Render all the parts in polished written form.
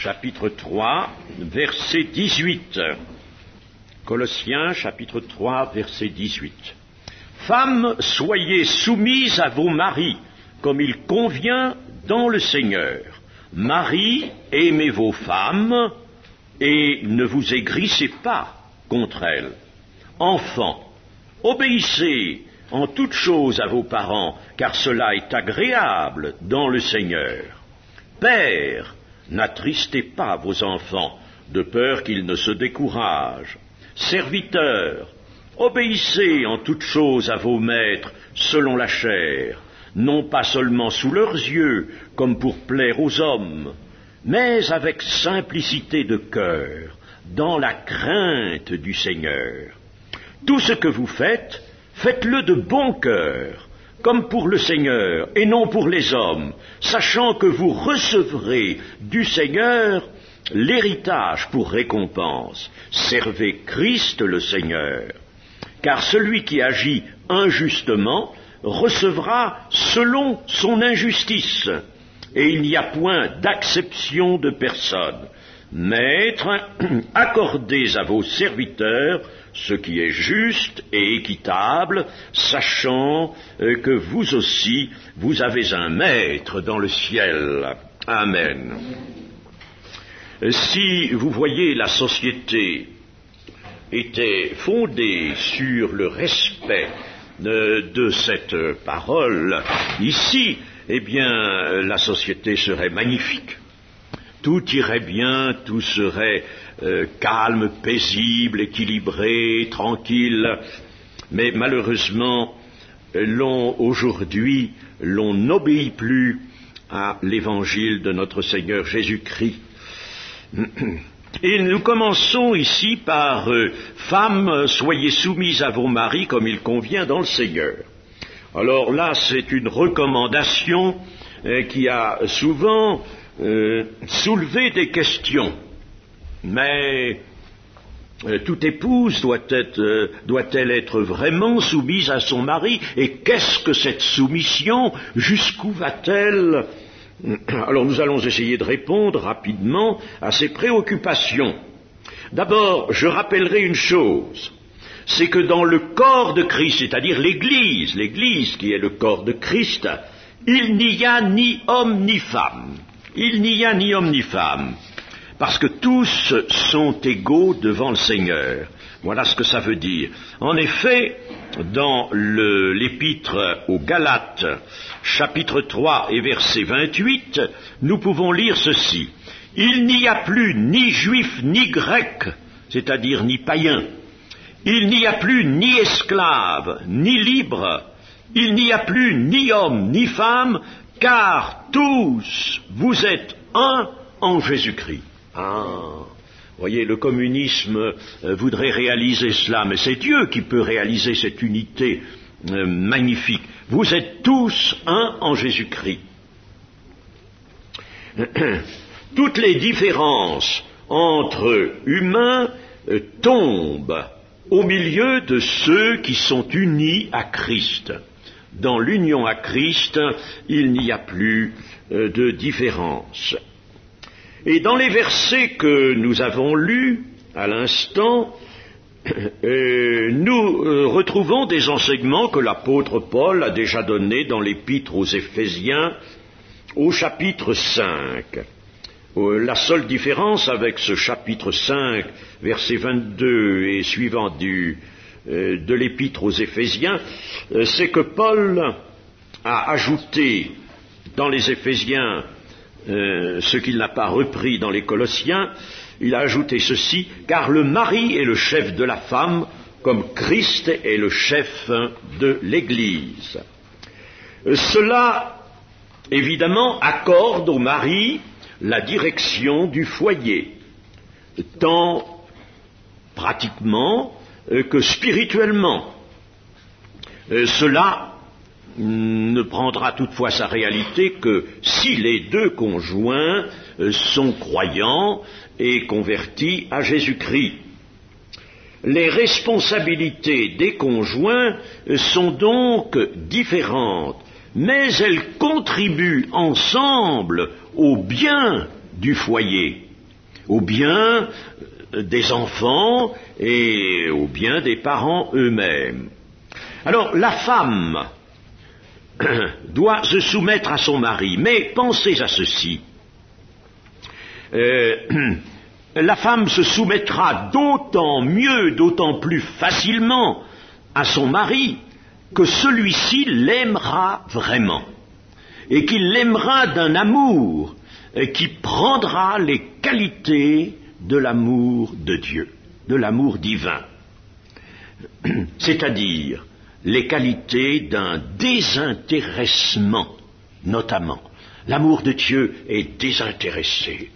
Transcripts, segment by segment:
chapitre 3, verset 18. Colossiens, chapitre 3, verset 18. Femmes, soyez soumises à vos maris, comme il convient dans le Seigneur. Maris, aimez vos femmes, et ne vous aigrissez pas contre elles. Enfants, obéissez en toutes choses à vos parents, car cela est agréable dans le Seigneur. Pères, n'attristez pas vos enfants, de peur qu'ils ne se découragent. Serviteurs, obéissez en toutes choses à vos maîtres selon la chair, non pas seulement sous leurs yeux, comme pour plaire aux hommes, mais avec simplicité de cœur, dans la crainte du Seigneur. Tout ce que vous faites, faites-le de bon cœur, comme pour le Seigneur et non pour les hommes, sachant que vous recevrez du Seigneur l'héritage pour récompense. Servez Christ le Seigneur. Car celui qui agit injustement recevra selon son injustice, et il n'y a point d'acception de personne. Maîtres, accordez à vos serviteurs ce qui est juste et équitable, sachant que vous aussi, vous avez un maître dans le ciel. Amen. Si vous voyez la société était fondée sur le respect de cette parole, ici, eh bien, la société serait magnifique. Tout irait bien, tout serait calme, paisible, équilibré, tranquille. Mais malheureusement, aujourd'hui, l'on n'obéit plus à l'évangile de notre Seigneur Jésus-Christ. Et nous commençons ici par « Femmes, soyez soumises à vos maris comme il convient dans le Seigneur ». Alors là, c'est une recommandation qui a souvent soulevé des questions. Mais toute épouse doit-elle être vraiment soumise à son mari? Et qu'est-ce que cette soumission? Jusqu'où va-t-elle? Alors nous allons essayer de répondre rapidement à ces préoccupations. D'abord, je rappellerai une chose, c'est que dans le corps de Christ, c'est-à-dire l'Église qui est le corps de Christ, il n'y a ni homme ni femme. Il n'y a ni homme ni femme, parce que tous sont égaux devant le Seigneur. Voilà ce que ça veut dire. En effet, dans l'épître aux Galates, chapitre 3 et verset 28, nous pouvons lire ceci. « Il n'y a plus ni juif ni grec, c'est-à-dire ni païen. Il n'y a plus ni esclave ni libre. Il n'y a plus ni homme ni femme, car tous vous êtes un en Jésus-Christ. » Voyez, le communisme voudrait réaliser cela, mais c'est Dieu qui peut réaliser cette unité magnifique. Vous êtes tous un en Jésus-Christ. Toutes les différences entre humains tombent au milieu de ceux qui sont unis à Christ. Dans l'union à Christ, il n'y a plus de différence. Et dans les versets que nous avons lus à l'instant, nous retrouvons des enseignements que l'apôtre Paul a déjà donnés dans l'épître aux Éphésiens au chapitre 5. La seule différence avec ce chapitre 5, versets 22 et suivant de l'épître aux Éphésiens, c'est que Paul a ajouté dans les Éphésiens ce qu'il n'a pas repris dans les Colossiens. Il a ajouté ceci, car le mari est le chef de la femme, comme Christ est le chef de l'Église. Cela, évidemment, accorde au mari la direction du foyer, tant pratiquement que spirituellement. Cela ne prendra toutefois sa réalité que si les deux conjoints sont croyants et convertis à Jésus-Christ. Les responsabilités des conjoints sont donc différentes, mais elles contribuent ensemble au bien du foyer. au bien des enfants et au bien des parents eux-mêmes. Alors, la femme doit se soumettre à son mari, mais pensez à ceci. La femme se soumettra d'autant mieux, d'autant plus facilement à son mari que celui-ci l'aimera vraiment et qu'il l'aimera d'un amour qui prendra les qualités de l'amour de Dieu, de l'amour divin, c'est-à-dire les qualités d'un désintéressement, notamment. L'amour de Dieu est désintéressé.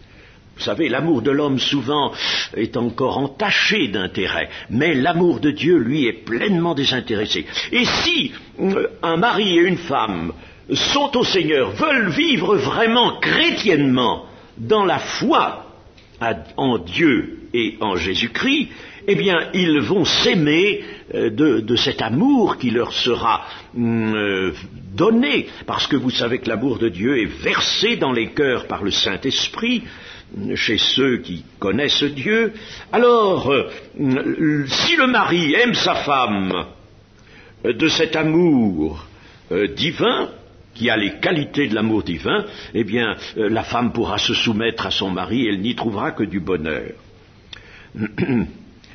Vous savez, l'amour de l'homme souvent est encore entaché d'intérêt, mais l'amour de Dieu, lui, est pleinement désintéressé. Et si un mari et une femme sont au Seigneur, veulent vivre vraiment chrétiennement dans la foi en Dieu et en Jésus-Christ, eh bien, ils vont s'aimer de cet amour qui leur sera donné, parce que vous savez que l'amour de Dieu est versé dans les cœurs par le Saint-Esprit, chez ceux qui connaissent Dieu. Alors, si le mari aime sa femme de cet amour divin, qui a les qualités de l'amour divin, eh bien, la femme pourra se soumettre à son mari et elle n'y trouvera que du bonheur.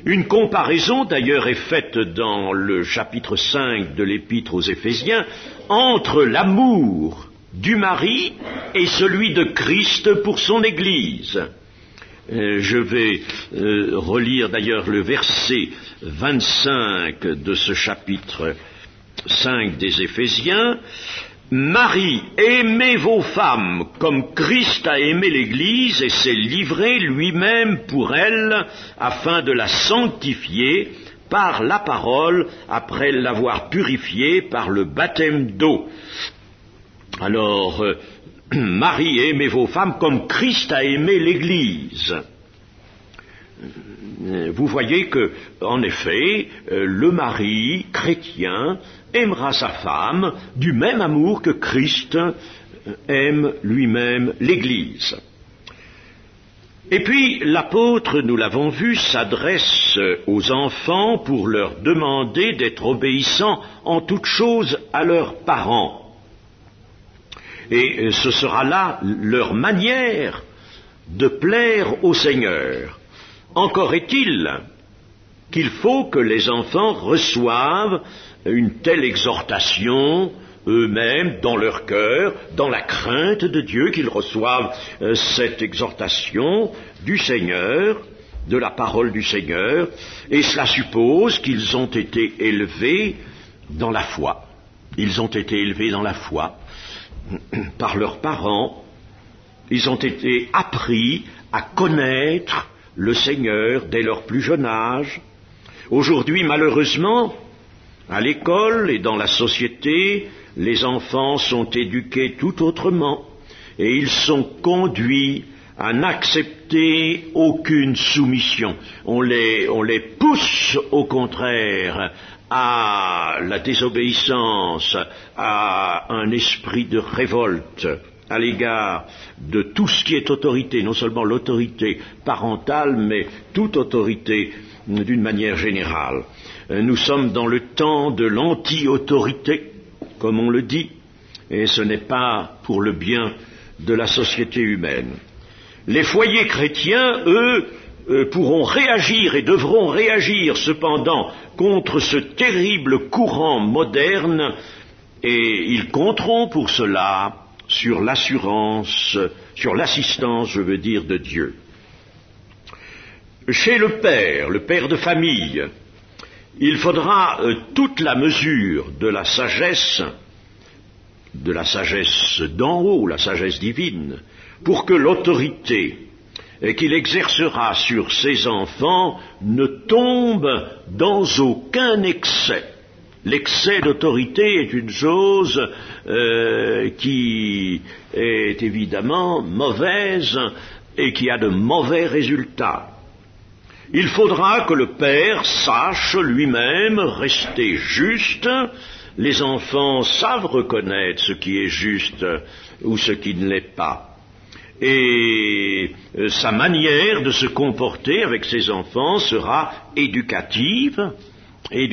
Une comparaison, d'ailleurs, est faite dans le chapitre 5 de l'Épître aux Éphésiens entre l'amour du mari et celui de Christ pour son Église. Je vais relire d'ailleurs le verset 25 de ce chapitre 5 des Éphésiens. Marie, aimez vos femmes comme Christ a aimé l'Église et s'est livré lui-même pour elle afin de la sanctifier par la parole après l'avoir purifiée par le baptême d'eau. Alors, Marie, aimez vos femmes comme Christ a aimé l'Église. Vous voyez que, en effet, le mari chrétien aimera sa femme du même amour que Christ aime lui-même l'Église. Et puis, l'apôtre, nous l'avons vu, s'adresse aux enfants pour leur demander d'être obéissants en toutes choses à leurs parents. Et ce sera là leur manière de plaire au Seigneur. Encore est-il qu'il faut que les enfants reçoivent une telle exhortation eux-mêmes dans leur cœur, dans la crainte de Dieu, qu'ils reçoivent cette exhortation du Seigneur, de la parole du Seigneur, et cela suppose qu'ils ont été élevés dans la foi. Ils ont été élevés dans la foi par leurs parents, ils ont été appris à connaître le Seigneur dès leur plus jeune âge. Aujourd'hui, malheureusement, à l'école et dans la société, les enfants sont éduqués tout autrement et ils sont conduits à n'accepter aucune soumission. On les pousse au contraire à la désobéissance, à un esprit de révolte à l'égard de tout ce qui est autorité, non seulement l'autorité parentale, mais toute autorité d'une manière générale. Nous sommes dans le temps de l'anti-autorité, comme on le dit, et ce n'est pas pour le bien de la société humaine. Les foyers chrétiens, eux, pourront réagir et devront réagir cependant contre ce terrible courant moderne, et ils compteront pour cela sur l'assistance, de Dieu. Chez le père de famille, il faudra toute la mesure de la sagesse d'en haut, la sagesse divine, pour que l'autorité qu'il exercera sur ses enfants ne tombe dans aucun excès. L'excès d'autorité est une chose qui est évidemment mauvaise et qui a de mauvais résultats. Il faudra que le père sache lui-même rester juste. Les enfants savent reconnaître ce qui est juste ou ce qui ne l'est pas. Et sa manière de se comporter avec ses enfants sera éducative et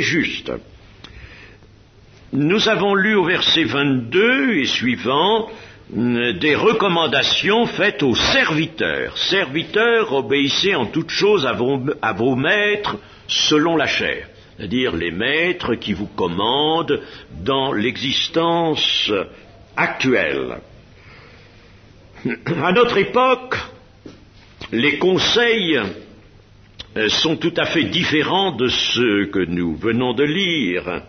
juste. Nous avons lu au verset 22 et suivant des recommandations faites aux serviteurs. Serviteurs, obéissez en toutes choses à vos maîtres selon la chair, c'est-à-dire les maîtres qui vous commandent dans l'existence actuelle. À notre époque, les conseils sont tout à fait différents de ceux que nous venons de lire,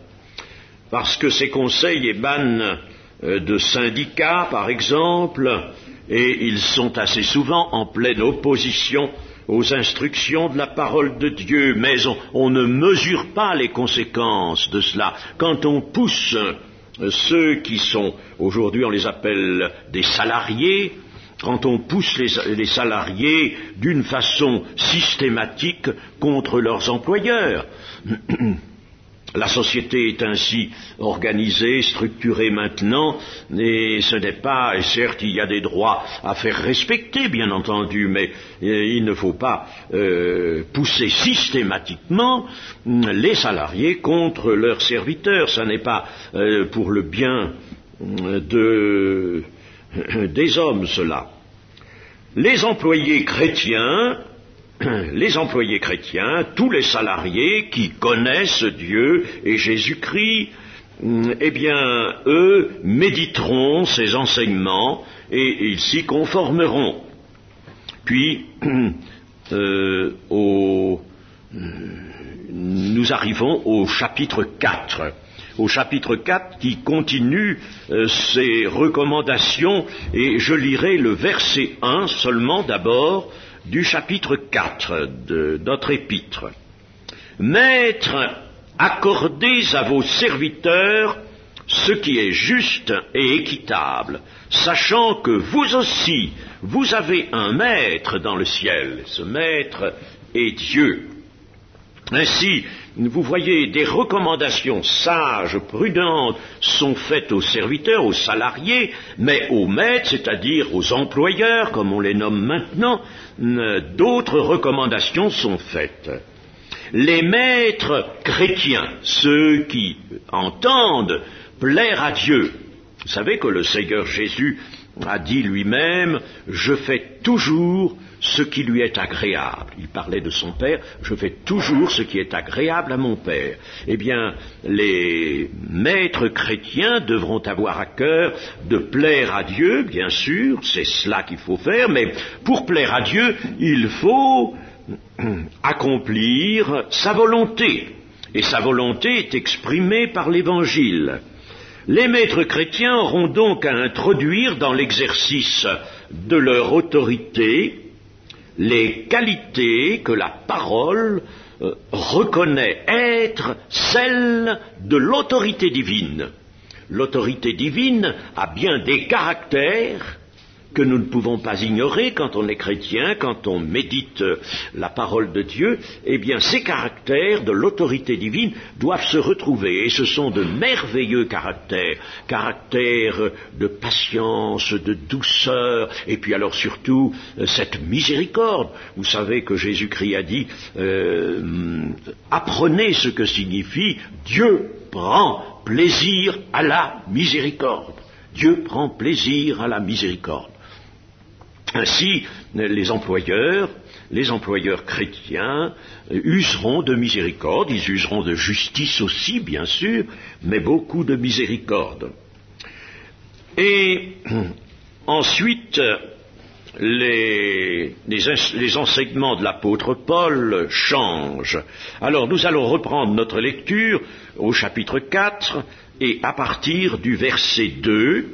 parce que ces conseils émanent de syndicats, par exemple, et ils sont assez souvent en pleine opposition aux instructions de la parole de Dieu, mais on ne mesure pas les conséquences de cela. Quand on pousse ceux qui sont, aujourd'hui on les appelle des salariés, quand on pousse les salariés d'une façon systématique contre leurs employeurs, la société est ainsi organisée, structurée maintenant, et ce n'est pas, et certes il y a des droits à faire respecter, bien entendu, mais il ne faut pas pousser systématiquement les salariés contre leurs serviteurs. Ça n'est pas pour le bien des hommes, cela. Les employés chrétiens, tous les salariés qui connaissent Dieu et Jésus-Christ, eh bien, eux méditeront ces enseignements et ils s'y conformeront. Puis, nous arrivons au chapitre 4. Au chapitre 4 qui continue ces recommandations, et je lirai le verset 1 seulement d'abord du chapitre 4 de notre épître. Maîtres, accordez à vos serviteurs ce qui est juste et équitable, sachant que vous aussi, vous avez un maître dans le ciel. Ce maître est Dieu. Ainsi, vous voyez, des recommandations sages, prudentes, sont faites aux serviteurs, aux salariés, mais aux maîtres, c'est-à-dire aux employeurs, comme on les nomme maintenant, d'autres recommandations sont faites. Les maîtres chrétiens, ceux qui entendent plaire à Dieu, vous savez que le Seigneur Jésus a dit lui-même « Je fais toujours ce qui lui est agréable ». Il parlait de son Père « Je fais toujours ce qui est agréable à mon Père ». Eh bien, les maîtres chrétiens devront avoir à cœur de plaire à Dieu, bien sûr, c'est cela qu'il faut faire, mais pour plaire à Dieu, il faut accomplir sa volonté. Et sa volonté est exprimée par l'Évangile. Les maîtres chrétiens auront donc à introduire dans l'exercice de leur autorité les qualités que la parole reconnaît être celles de l'autorité divine. L'autorité divine a bien des caractères que nous ne pouvons pas ignorer quand on est chrétien, quand on médite la parole de Dieu. Eh bien, ces caractères de l'autorité divine doivent se retrouver, et ce sont de merveilleux caractères de patience, de douceur, et puis alors surtout cette miséricorde. Vous savez que Jésus-Christ a dit apprenez ce que signifie Dieu prend plaisir à la miséricorde. Dieu prend plaisir à la miséricorde. Ainsi, les employeurs chrétiens useront de miséricorde, ils useront de justice aussi, bien sûr, mais beaucoup de miséricorde. Et ensuite, les enseignements de l'apôtre Paul changent. Alors, nous allons reprendre notre lecture au chapitre 4 et à partir du verset 2,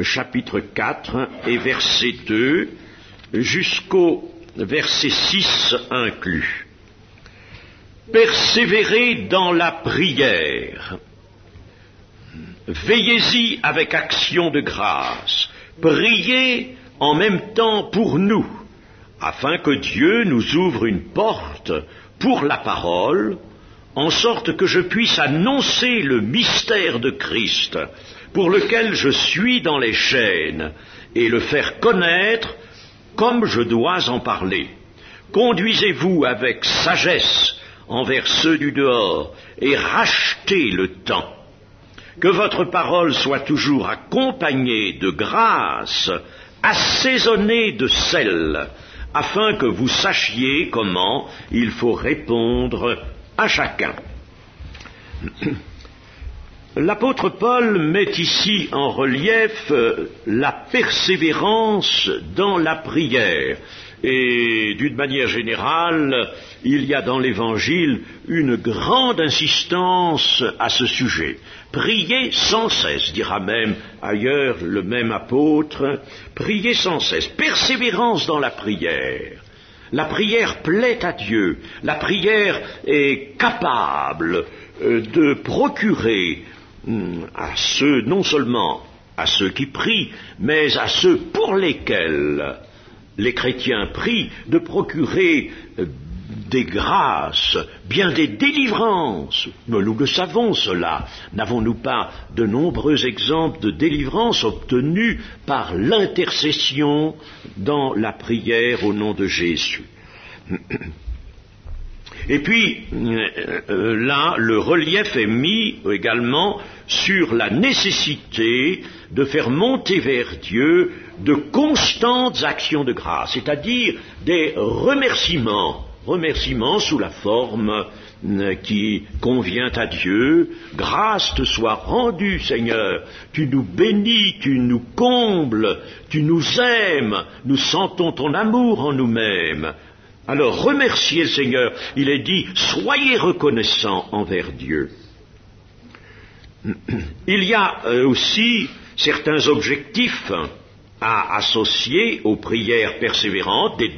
chapitre 4 et verset 2 jusqu'au verset 6 inclus. Persévérez dans la prière, veillez-y avec action de grâce, priez en même temps pour nous, afin que Dieu nous ouvre une porte pour la parole, en sorte que je puisse annoncer le mystère de Christ, pour lequel je suis dans les chaînes, et le faire connaître comme je dois en parler. Conduisez-vous avec sagesse envers ceux du dehors et rachetez le temps. Que votre parole soit toujours accompagnée de grâce, assaisonnée de sel, afin que vous sachiez comment il faut répondre à chacun. L'apôtre Paul met ici en relief la persévérance dans la prière. Et d'une manière générale, il y a dans l'Évangile une grande insistance à ce sujet. Priez sans cesse, dira même ailleurs le même apôtre, priez sans cesse, persévérance dans la prière. La prière plaît à Dieu, la prière est capable de procurer à ceux, non seulement à ceux qui prient, mais à ceux pour lesquels les chrétiens prient, de procurer des grâces, bien des délivrances. Mais nous le savons cela. N'avons-nous pas de nombreux exemples de délivrances obtenues par l'intercession dans la prière au nom de Jésus? Et puis, là, le relief est mis également sur la nécessité de faire monter vers Dieu de constantes actions de grâce, c'est-à-dire des remerciements sous la forme qui convient à Dieu. Grâce te soit rendue, Seigneur, tu nous bénis, tu nous combles, tu nous aimes, nous sentons ton amour en nous-mêmes. Alors remerciez le Seigneur, il est dit, soyez reconnaissants envers Dieu. Il y a aussi certains objectifs à associer aux prières persévérantes, des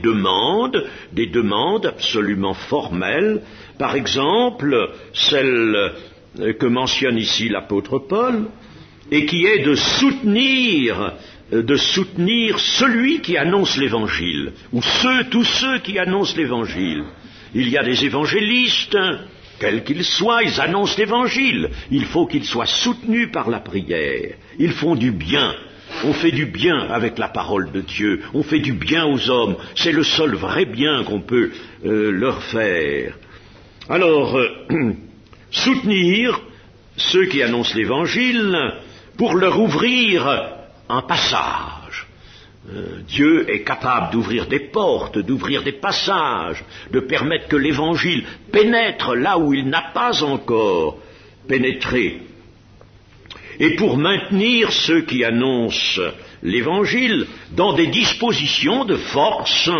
demandes absolument formelles, par exemple celle que mentionne ici l'apôtre Paul, et qui est de soutenir celui qui annonce l'Évangile, ou tous ceux qui annoncent l'Évangile. Il y a des évangélistes, quels qu'ils soient, ils annoncent l'Évangile. Il faut qu'ils soient soutenus par la prière. Ils font du bien. On fait du bien avec la parole de Dieu. On fait du bien aux hommes. C'est le seul vrai bien qu'on peut leur faire. Alors, soutenir ceux qui annoncent l'Évangile pour leur ouvrir un passage. Dieu est capable d'ouvrir des portes, d'ouvrir des passages, de permettre que l'Évangile pénètre là où il n'a pas encore pénétré. Et pour maintenir ceux qui annoncent l'Évangile dans des dispositions de force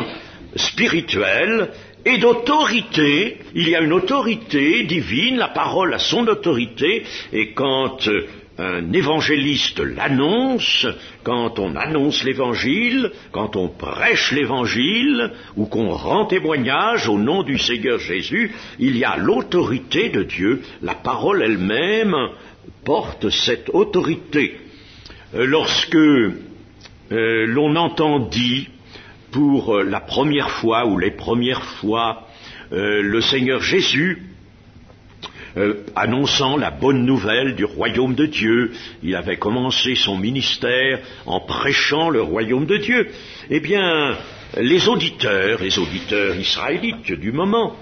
spirituelle et d'autorité. Il y a une autorité divine, la parole a son autorité, et quand un évangéliste l'annonce, quand on annonce l'Évangile, quand on prêche l'Évangile, ou qu'on rend témoignage au nom du Seigneur Jésus, il y a l'autorité de Dieu, la parole elle-même porte cette autorité. Lorsque l'on entendit pour la première fois ou les premières fois le Seigneur Jésus annonçant la bonne nouvelle du royaume de Dieu, il avait commencé son ministère en prêchant le royaume de Dieu, eh bien, les auditeurs israélites du moment,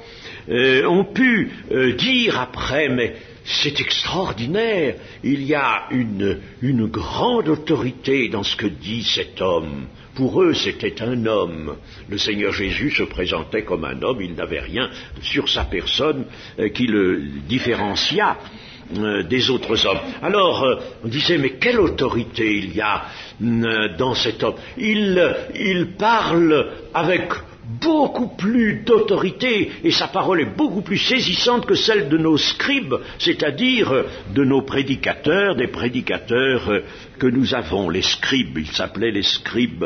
ont pu dire après, mais c'est extraordinaire, il y a une grande autorité dans ce que dit cet homme. Pour eux, c'était un homme. Le Seigneur Jésus se présentait comme un homme, il n'avait rien sur sa personne qui le différenciât des autres hommes. Alors, on disait, mais quelle autorité il y a dans cet homme? Il parle avec beaucoup plus d'autorité, et sa parole est beaucoup plus saisissante que celle de nos scribes, c'est-à-dire de nos prédicateurs, des prédicateurs que nous avons, les scribes. Ils s'appelaient les scribes,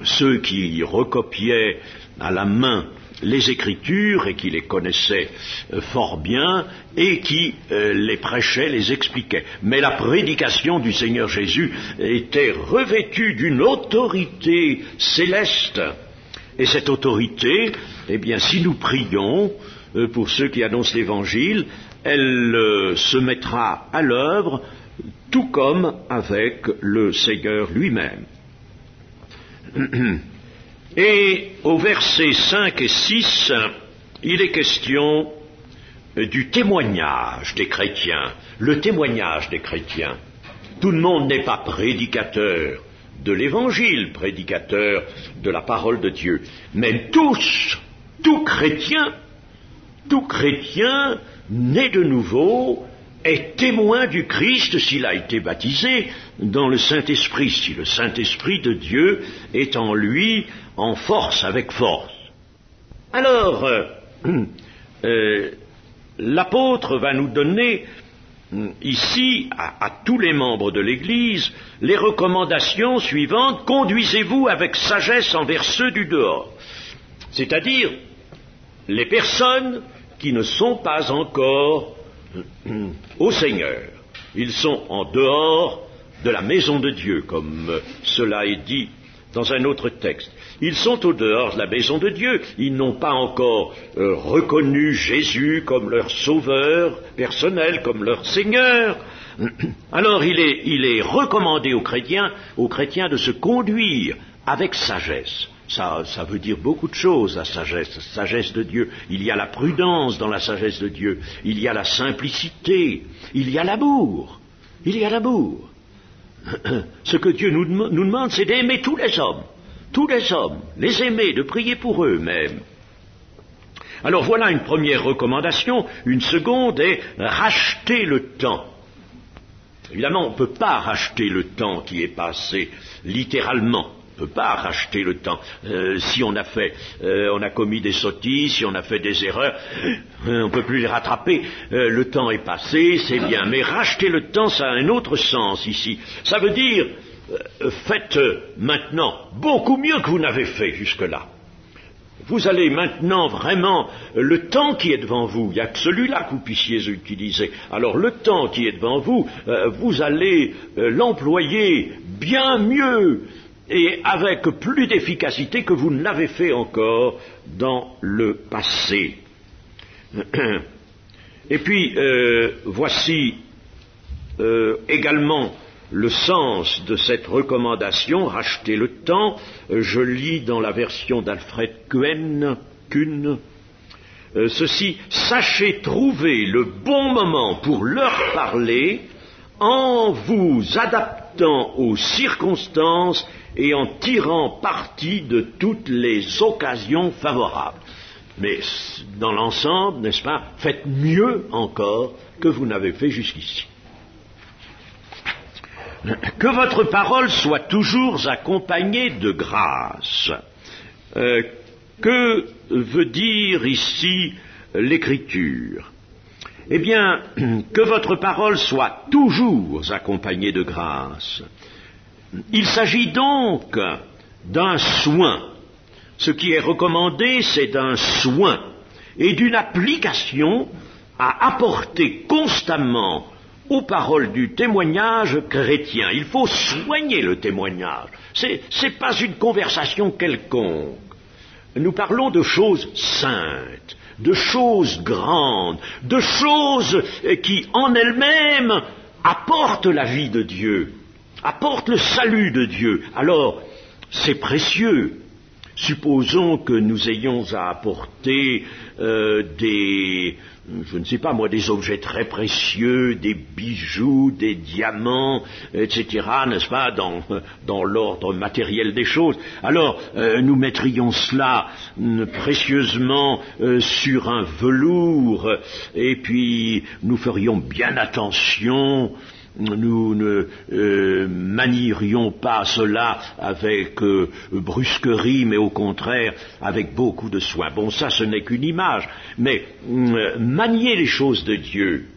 ceux qui recopiaient à la main les Écritures et qui les connaissaient fort bien et qui les prêchaient, les expliquaient. Mais la prédication du Seigneur Jésus était revêtue d'une autorité céleste. Et cette autorité, eh bien, si nous prions pour ceux qui annoncent l'Évangile, elle se mettra à l'œuvre, tout comme avec le Seigneur lui-même. Et au versets 5 et 6, il est question du témoignage des chrétiens, le témoignage des chrétiens. Tout le monde n'est pas prédicateur de l'Évangile, prédicateur de la parole de Dieu, mais tout chrétien né de nouveau est témoin du Christ s'il a été baptisé dans le Saint-Esprit, si le Saint-Esprit de Dieu est en lui en force, avec force. Alors, l'apôtre va nous donner ici, à tous les membres de l'Église, les recommandations suivantes. Conduisez-vous avec sagesse envers ceux du dehors, c'est-à-dire les personnes qui ne sont pas encore au Seigneur. Ils sont en dehors de la maison de Dieu, comme cela est dit dans un autre texte. Ils sont au dehors de la maison de Dieu. Ils n'ont pas encore reconnu Jésus comme leur sauveur personnel, comme leur Seigneur. Alors il est recommandé aux chrétiens de se conduire avec sagesse. Ça veut dire beaucoup de choses, la sagesse de Dieu. Il y a la prudence dans la sagesse de Dieu. Il y a la simplicité. Il y a l'amour. Ce que Dieu nous demande, c'est d'aimer tous les hommes, les aimer, de prier pour eux même. Alors voilà une première recommandation. Une seconde est racheter le temps. Évidemment, on ne peut pas racheter le temps qui est passé littéralement. On ne peut pas racheter le temps. Si on a commis des sottises, si on a fait des erreurs, on ne peut plus les rattraper. Le temps est passé, c'est bien. Mais racheter le temps, ça a un autre sens ici. Ça veut dire, faites maintenant beaucoup mieux que vous n'avez fait jusque-là. Vous allez maintenant vraiment, le temps qui est devant vous, il n'y a que celui-là que vous puissiez utiliser. Alors le temps qui est devant vous, vous allez l'employer bien mieux et avec plus d'efficacité que vous ne l'avez fait encore dans le passé. Et puis, voici également le sens de cette recommandation, racheter le temps. Je lis dans la version d'Alfred Kuhn, ceci: sachez trouver le bon moment pour leur parler en vous adaptant aux circonstances et en tirant parti de toutes les occasions favorables. Mais dans l'ensemble, n'est-ce pas, faites mieux encore que vous n'avez fait jusqu'ici. Que votre parole soit toujours accompagnée de grâce. Que veut dire ici l'Écriture? Eh bien, que votre parole soit toujours accompagnée de grâce. Il s'agit donc d'un soin. Ce qui est recommandé, c'est d'un soin et d'une application à apporter constamment aux paroles du témoignage chrétien. Il faut soigner le témoignage. C'est pas une conversation quelconque. Nous parlons de choses saintes, de choses grandes, de choses qui en elles-mêmes apportent la vie de Dieu, apportent le salut de Dieu. Alors, c'est précieux. Supposons que nous ayons à apporter des objets très précieux, des bijoux, des diamants, etc., n'est-ce pas, dans l'ordre matériel des choses. Alors, nous mettrions cela précieusement sur un velours, et puis nous ferions bien attention. Nous ne manierions pas cela avec brusquerie, mais au contraire avec beaucoup de soin. Bon, ça, ce n'est qu'une image, mais manier les choses de Dieu.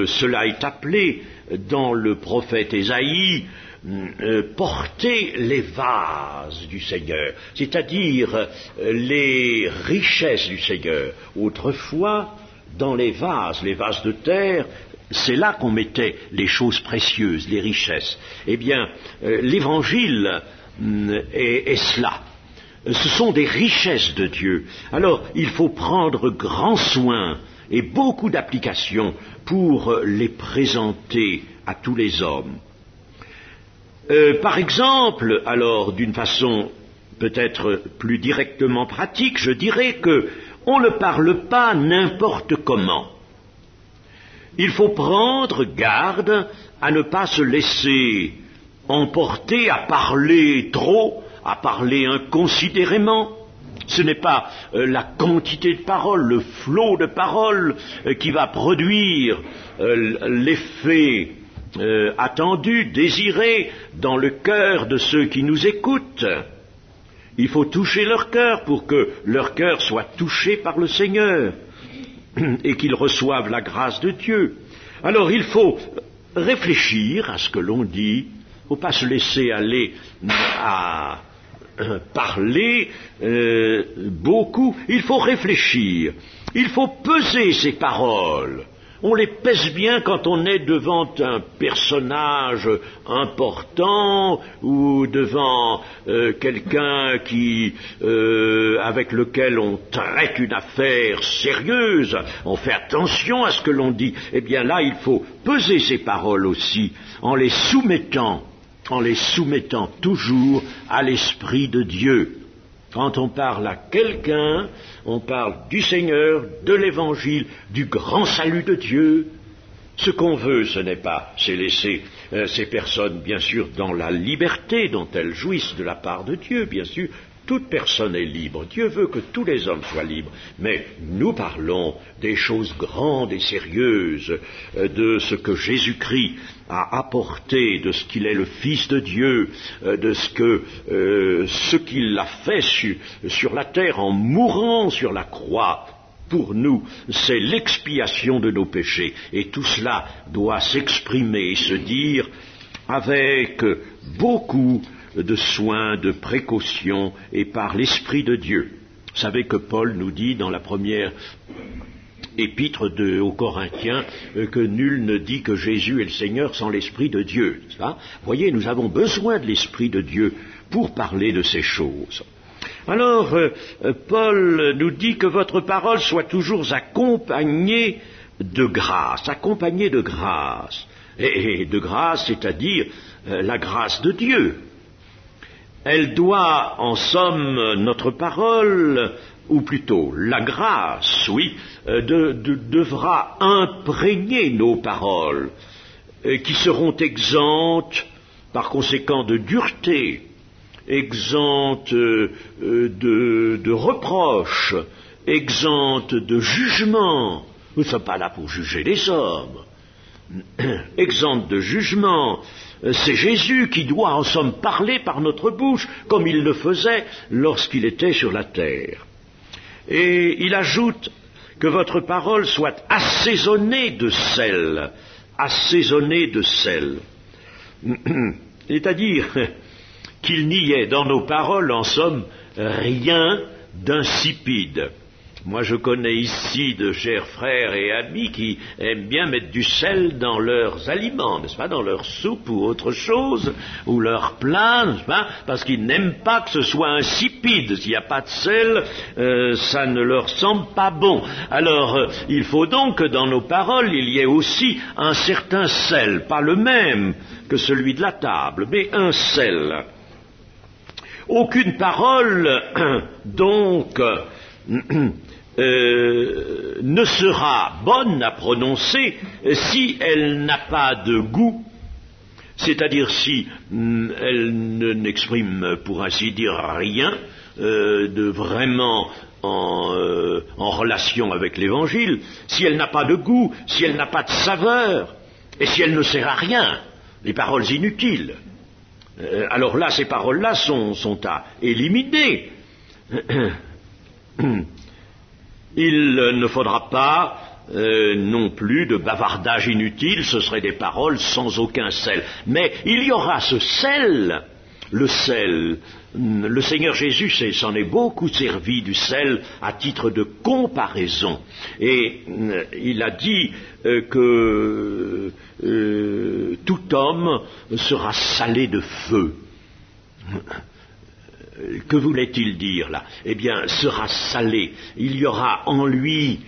Cela est appelé dans le prophète Ésaïe porter les vases du Seigneur, c'est-à-dire les richesses du Seigneur. Autrefois, dans les vases de terre, c'est là qu'on mettait les choses précieuses, les richesses. Eh bien, l'Évangile est cela. Ce sont des richesses de Dieu. Alors, il faut prendre grand soin et beaucoup d'application pour les présenter à tous les hommes. Par exemple, alors d'une façon peut-être plus directement pratique, je dirais que on ne parle pas n'importe comment. Il faut prendre garde à ne pas se laisser emporter à parler trop, à parler inconsidérément. Ce n'est pas la quantité de paroles, le flot de paroles qui va produire l'effet attendu, désiré dans le cœur de ceux qui nous écoutent. Il faut toucher leur cœur pour que leur cœur soit touché par le Seigneur et qu'ils reçoivent la grâce de Dieu. Alors il faut réfléchir à ce que l'on dit, il ne faut pas se laisser aller à parler beaucoup, il faut réfléchir, il faut peser ces paroles. On les pèse bien quand on est devant un personnage important ou devant quelqu'un avec lequel on traite une affaire sérieuse. On fait attention à ce que l'on dit. Eh bien là, il faut peser ces paroles aussi en les soumettant toujours à l'Esprit de Dieu. Quand on parle à quelqu'un, on parle du Seigneur, de l'Évangile, du grand salut de Dieu. Ce qu'on veut, c'est laisser ces personnes, bien sûr, dans la liberté dont elles jouissent de la part de Dieu, bien sûr. Toute personne est libre. Dieu veut que tous les hommes soient libres. Mais nous parlons des choses grandes et sérieuses, de ce que Jésus-Christ a apporté, de ce qu'il est le Fils de Dieu, de ce qu'il a fait sur la terre en mourant sur la croix. Pour nous, c'est l'expiation de nos péchés. Et tout cela doit s'exprimer et se dire avec beaucoup de soins, de précautions et par l'Esprit de Dieu. Vous savez que Paul nous dit dans la première épître aux Corinthiens que nul ne dit que Jésus est le Seigneur sans l'Esprit de Dieu. Vous voyez, nous avons besoin de l'Esprit de Dieu pour parler de ces choses. Alors, Paul nous dit que votre parole soit toujours accompagnée de grâce, et de grâce, c'est-à-dire la grâce de Dieu. Elle doit, en somme, notre parole, ou plutôt la grâce, oui, devra imprégner nos paroles, qui seront exemptes, par conséquent, de dureté, exemptes de reproches, exemptes de jugement. Nous ne sommes pas là pour juger les hommes. Exemptes de jugement. C'est Jésus qui doit en somme parler par notre bouche, comme il le faisait lorsqu'il était sur la terre. Et il ajoute que votre parole soit assaisonnée de sel, c'est-à-dire qu'il n'y ait dans nos paroles, en somme, rien d'insipide. Moi, je connais ici de chers frères et amis qui aiment bien mettre du sel dans leurs aliments, n'est-ce pas, dans leur soupe ou autre chose, ou leur plat, n'est-ce pas, parce qu'ils n'aiment pas que ce soit insipide. S'il n'y a pas de sel, ça ne leur semble pas bon. Alors, il faut donc que dans nos paroles, il y ait aussi un certain sel, pas le même que celui de la table, mais un sel. Aucune parole, donc, ne sera bonne à prononcer si elle n'a pas de goût, c'est-à-dire si elle n'exprime, pour ainsi dire, rien de vraiment en relation avec l'Évangile, si elle n'a pas de goût, si elle n'a pas de saveur, et si elle ne sert à rien, les paroles inutiles. Alors là, ces paroles-là sont à éliminer. Il ne faudra pas non plus de bavardage inutile, ce seraient des paroles sans aucun sel. Mais il y aura ce sel, le sel. Le Seigneur Jésus s'en est beaucoup servi du sel à titre de comparaison. Et il a dit que tout homme sera salé de feu. Que voulait-il dire là? Eh bien, sera salé. Il y aura en lui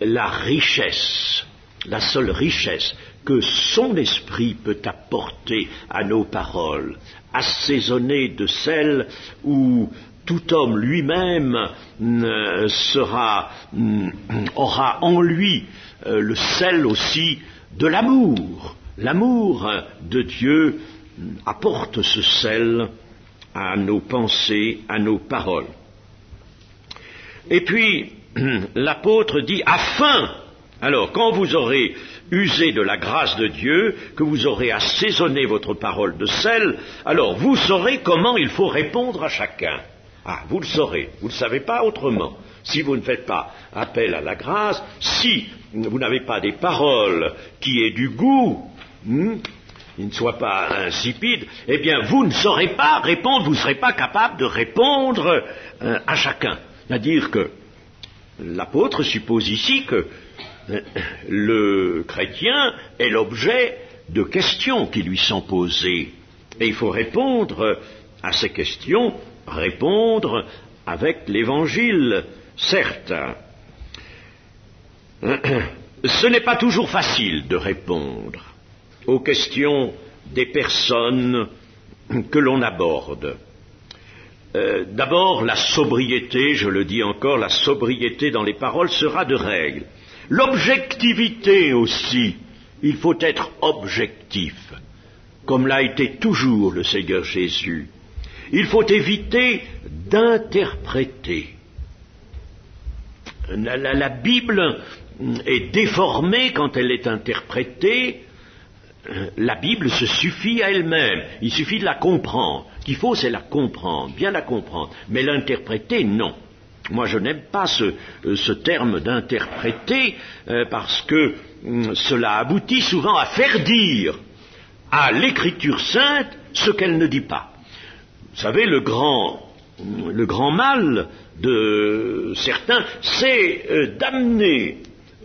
la richesse, la seule richesse que son esprit peut apporter à nos paroles, assaisonnées de celles où tout homme lui-même aura en lui le sel aussi de l'amour. L'amour de Dieu apporte ce sel à nos pensées, à nos paroles. Et puis, l'apôtre dit, afin, alors quand vous aurez usé de la grâce de Dieu, que vous aurez assaisonné votre parole de sel, alors vous saurez comment il faut répondre à chacun. Ah, vous le saurez, vous ne le savez pas autrement. Si vous ne faites pas appel à la grâce, si vous n'avez pas des paroles qui aient du goût, qui ne soient pas insipides, eh bien vous ne saurez pas répondre, vous ne serez pas capable de répondre à chacun. C'est-à-dire que l'apôtre suppose ici que le chrétien est l'objet de questions qui lui sont posées. Et il faut répondre à ces questions, répondre avec l'Évangile, certes. Ce n'est pas toujours facile de répondre aux questions des personnes que l'on aborde. D'abord, la sobriété, je le dis encore, la sobriété dans les paroles sera de règle. L'objectivité aussi, il faut être objectif, comme l'a été toujours le Seigneur Jésus. Il faut éviter d'interpréter. La Bible est déformée quand elle est interprétée. La Bible se suffit à elle-même, il suffit de la comprendre. Ce qu'il faut, c'est la comprendre, bien la comprendre, mais l'interpréter, non. Moi, je n'aime pas ce terme d'interpréter, parce que cela aboutit souvent à faire dire à l'Écriture sainte ce qu'elle ne dit pas. Vous savez, le grand mal de certains, c'est d'amener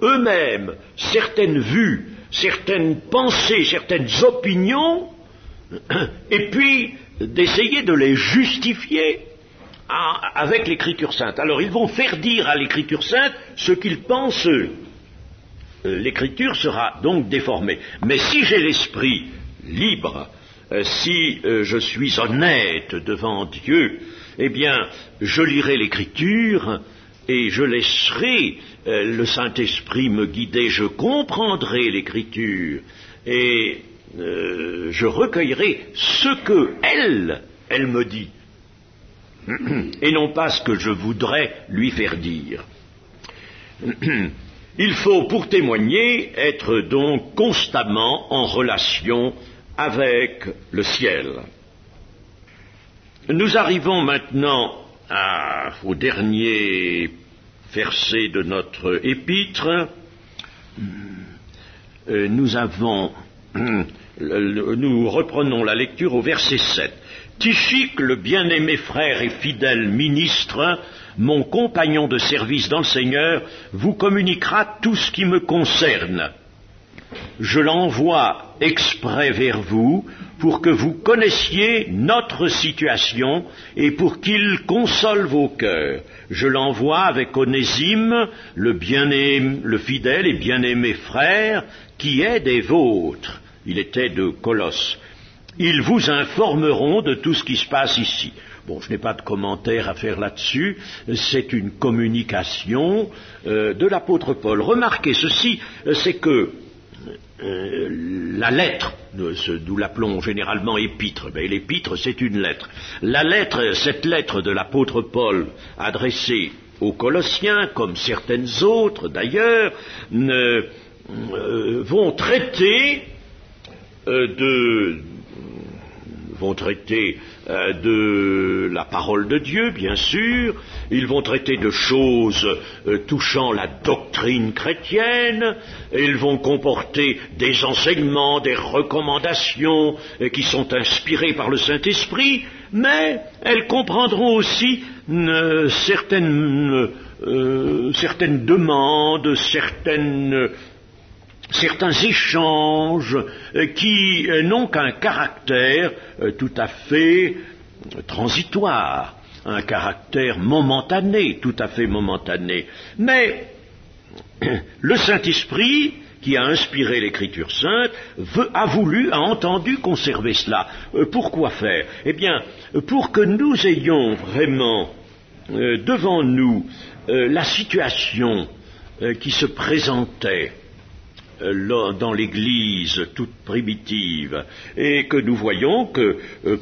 eux-mêmes certaines vues, certaines pensées, certaines opinions, et puis d'essayer de les justifier avec l'Écriture sainte. Alors ils vont faire dire à l'Écriture sainte ce qu'ils pensent eux. L'Écriture sera donc déformée. Mais si j'ai l'esprit libre, si je suis honnête devant Dieu, eh bien je lirai l'Écriture et je laisserai le Saint-Esprit me guider, je comprendrai l'Écriture et je recueillerai ce que elle me dit, et non pas ce que je voudrais lui faire dire. Il faut, pour témoigner, être donc constamment en relation avec le ciel. Nous arrivons maintenant au dernier verset de notre épître. Nous reprenons la lecture au verset 7. Tychique, le bien-aimé frère et fidèle ministre, mon compagnon de service dans le Seigneur, vous communiquera tout ce qui me concerne. Je l'envoie exprès vers vous pour que vous connaissiez notre situation et pour qu'il console vos cœurs. Je l'envoie avec Onésime, le fidèle et bien-aimé frère, qui est des vôtres. Il était de Colosse. Ils vous informeront de tout ce qui se passe ici. Bon, je n'ai pas de commentaire à faire là-dessus, c'est une communication de l'apôtre Paul. Remarquez ceci, c'est que la lettre, nous l'appelons généralement épître, mais l'épître c'est une lettre. Cette lettre de l'apôtre Paul adressée aux Colossiens, comme certaines autres d'ailleurs, vont traiter de la parole de Dieu, bien sûr. Ils vont traiter de choses touchant la doctrine chrétienne. Ils vont comporter des enseignements, des recommandations qui sont inspirées par le Saint-Esprit, mais elles comprendront aussi certaines demandes, certains échanges qui n'ont qu'un caractère tout à fait transitoire, un caractère momentané, tout à fait momentané. Mais le Saint-Esprit, qui a inspiré l'Écriture sainte, a entendu conserver cela. Pourquoi faire? Eh bien, pour que nous ayons vraiment devant nous la situation qui se présentait dans l'Église toute primitive, et que nous voyons que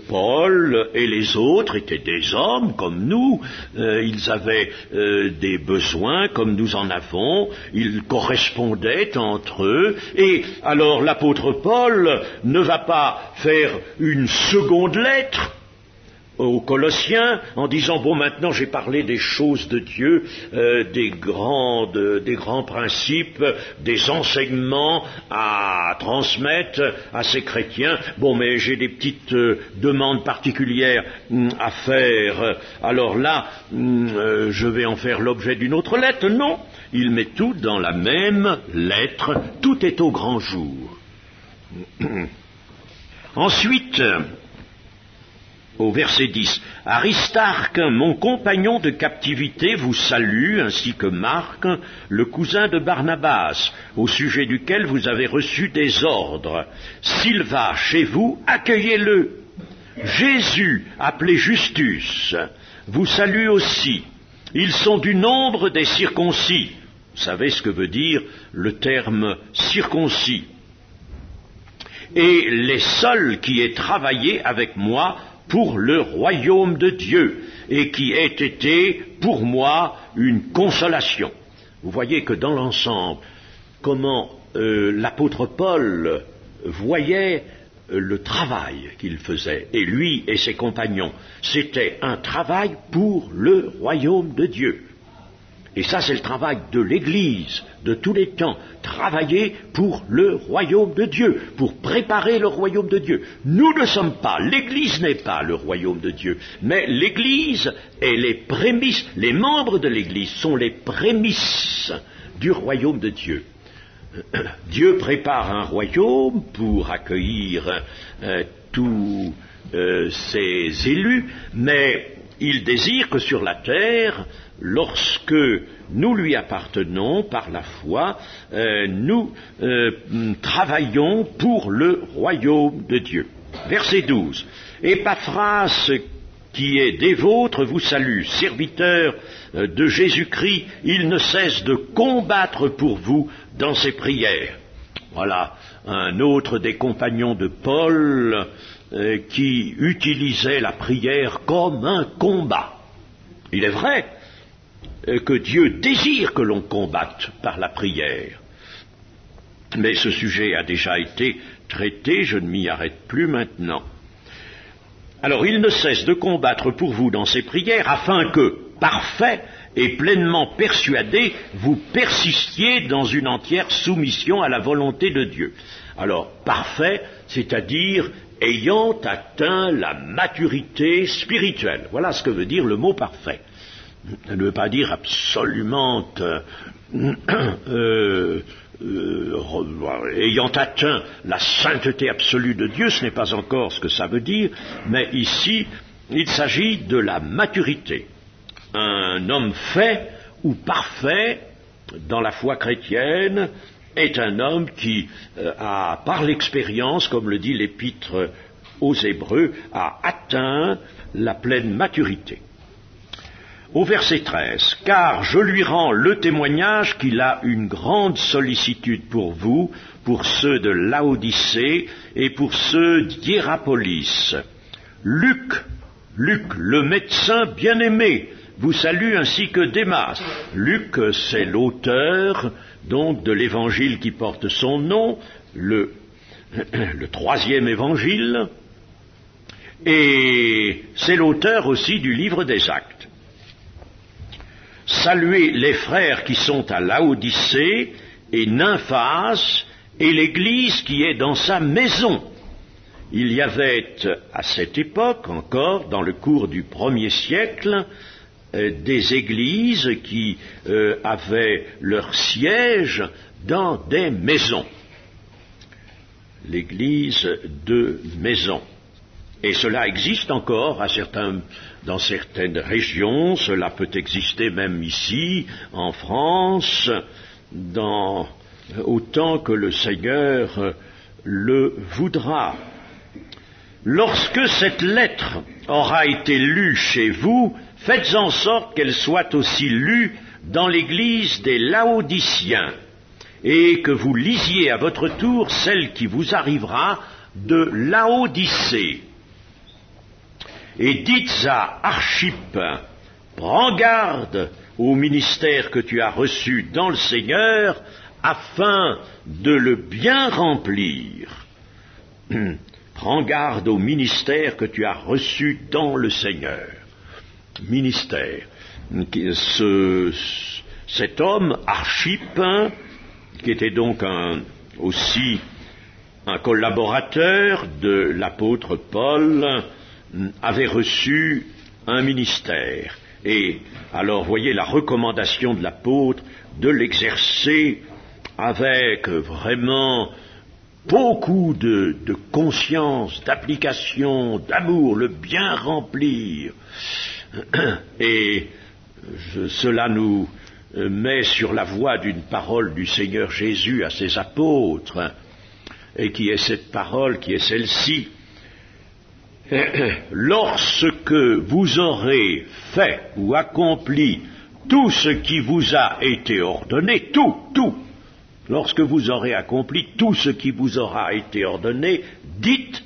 Paul et les autres étaient des hommes comme nous, ils avaient des besoins comme nous en avons, ils correspondaient entre eux, et alors l'apôtre Paul ne va pas faire une seconde lettre aux Colossiens, en disant, bon, maintenant j'ai parlé des choses de Dieu, des grands principes, des enseignements à transmettre à ces chrétiens, bon, mais j'ai des petites demandes particulières à faire, alors là, je vais en faire l'objet d'une autre lettre. Non, il met tout dans la même lettre, tout est au grand jour. Ensuite, au verset 10, « Aristarque, mon compagnon de captivité, vous salue, ainsi que Marc, le cousin de Barnabas, au sujet duquel vous avez reçu des ordres. S'il va chez vous, accueillez-le. Jésus, appelé Justus, vous salue aussi. Ils sont du nombre des circoncis. » Vous savez ce que veut dire le terme circoncis. « Et les seuls qui aient travaillé avec moi pour le royaume de Dieu, et qui ait été pour moi une consolation. » Vous voyez que dans l'ensemble, comment l'apôtre Paul voyait le travail qu'il faisait, et lui et ses compagnons, c'était un travail pour le royaume de Dieu. Et ça, c'est le travail de l'Église, de tous les temps, travailler pour le royaume de Dieu, pour préparer le royaume de Dieu. Nous ne sommes pas, l'Église n'est pas le royaume de Dieu, mais l'Église est les prémices, les membres de l'Église sont les prémices du royaume de Dieu. Dieu prépare un royaume pour accueillir tous ses élus, mais il désire que sur la terre, lorsque nous lui appartenons par la foi, nous travaillons pour le royaume de Dieu. Verset 12. « Épaphras, qui est des vôtres, vous salue, serviteur de Jésus-Christ, il ne cesse de combattre pour vous dans ses prières. » Voilà un autre des compagnons de Paul qui utilisait la prière comme un combat. Il est vrai que Dieu désire que l'on combatte par la prière. Mais ce sujet a déjà été traité, je ne m'y arrête plus maintenant. Alors, il ne cesse de combattre pour vous dans ses prières, afin que, parfait et pleinement persuadé, vous persistiez dans une entière soumission à la volonté de Dieu. Alors, parfait, c'est-à-dire ayant atteint la maturité spirituelle. Voilà ce que veut dire le mot parfait. Ça ne veut pas dire absolument ayant atteint la sainteté absolue de Dieu, ce n'est pas encore ce que ça veut dire, mais ici, il s'agit de la maturité. Un homme fait ou parfait dans la foi chrétienne est un homme qui a, par l'expérience, comme le dit l'Épître aux Hébreux, a atteint la pleine maturité. Au verset 13, « Car je lui rends le témoignage qu'il a une grande sollicitude pour vous, pour ceux de Laodicée et pour ceux d'Hiérapolis. Luc, le médecin bien-aimé, vous salue ainsi que Démas. » Luc, c'est l'auteur donc de l'évangile qui porte son nom, le troisième évangile, et c'est l'auteur aussi du livre des Actes. Saluez les frères qui sont à Laodicée et Nymphas et l'église qui est dans sa maison. Il y avait à cette époque encore, dans le cours du 1er siècle, des églises qui avaient leur siège dans des maisons. L'église de maison. Et cela existe encore dans certaines régions, cela peut exister même ici, en France, dans autant que le Seigneur le voudra. Lorsque cette lettre aura été lue chez vous, faites en sorte qu'elle soit aussi lue dans l'église des Laodiciens, et que vous lisiez à votre tour celle qui vous arrivera de Laodicée. Et dites à Archippe, prends garde au ministère que tu as reçu dans le Seigneur, afin de le bien remplir. Prends garde au ministère que tu as reçu dans le Seigneur. Ministère. Cet homme, Archippe, qui était donc aussi un collaborateur de l'apôtre Paul, avait reçu un ministère. Et alors, voyez la recommandation de l'apôtre de l'exercer avec vraiment beaucoup de conscience, d'application, d'amour, le bien remplir. Et cela nous met sur la voie d'une parole du Seigneur Jésus à ses apôtres, et qui est cette parole, qui est celle-ci. Lorsque vous aurez fait ou accompli tout ce qui vous a été ordonné, tout, lorsque vous aurez accompli tout ce qui vous aura été ordonné, dites,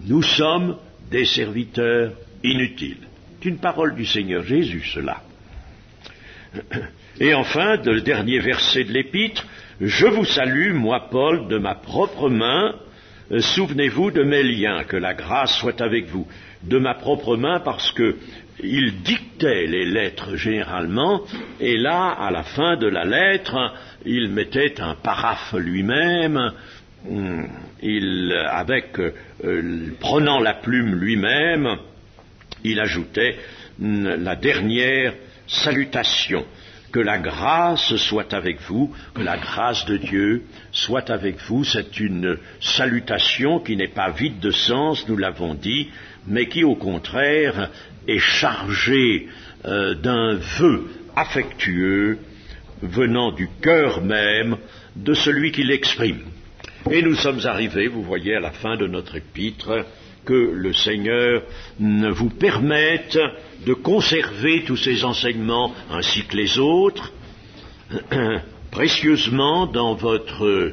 nous sommes des serviteurs inutiles. C'est une parole du Seigneur Jésus, cela. Et enfin, le dernier verset de l'épître, je vous salue, moi Paul, de ma propre main, souvenez-vous de mes liens, que la grâce soit avec vous. De ma propre main, parce que il dictait les lettres généralement, et là, à la fin de la lettre, il mettait un paraphe lui-même, prenant la plume lui-même, il ajoutait la dernière salutation. Que la grâce soit avec vous, que la grâce de Dieu soit avec vous. C'est une salutation qui n'est pas vide de sens, nous l'avons dit, mais qui au contraire est chargée d'un vœu affectueux venant du cœur même de celui qui l'exprime. Et nous sommes arrivés, vous voyez, à la fin de notre épître, que le Seigneur vous permette de conserver tous ces enseignements ainsi que les autres précieusement dans votre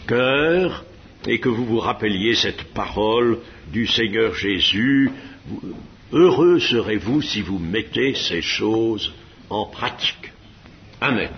cœur, et que vous vous rappeliez cette parole du Seigneur Jésus. Heureux serez-vous si vous mettez ces choses en pratique. Amen.